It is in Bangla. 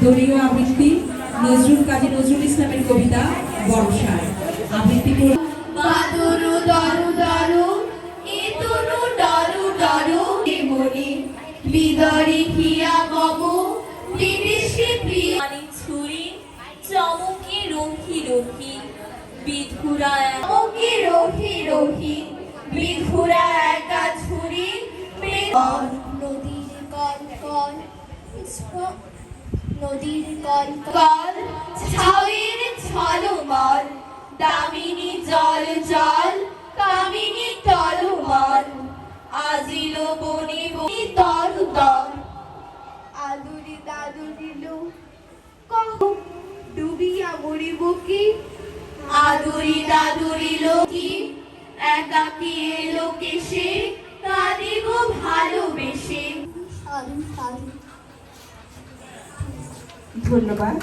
দলীয় আবৃত্তি কাজী নজরুল ইসলামের কবিতা বর্ষায় আবৃত্তি করে বাদুরু দরু দরু ইতুনু ডরু ডরু মনি বিদরি হিয়া গমু বিদেশি প্রিয়ানি ছুরি চমকি রোহি রোহি বিধুরা চমকি রোহি রোহি বিধুরা একা ছুরি নদীর কল কল নদীর কল কল ছাউয়ের ছলমল দামিনী জল জল কামিনী টলমল আজিল বনি বনি তর তর আদুরি দাদুরিল কহ ডুবিয়া মরিব কি আদুরি দাদুরিল কি একাকি এলো কেসে কাঁদিব ভালোবেসে ধন্যবাদ।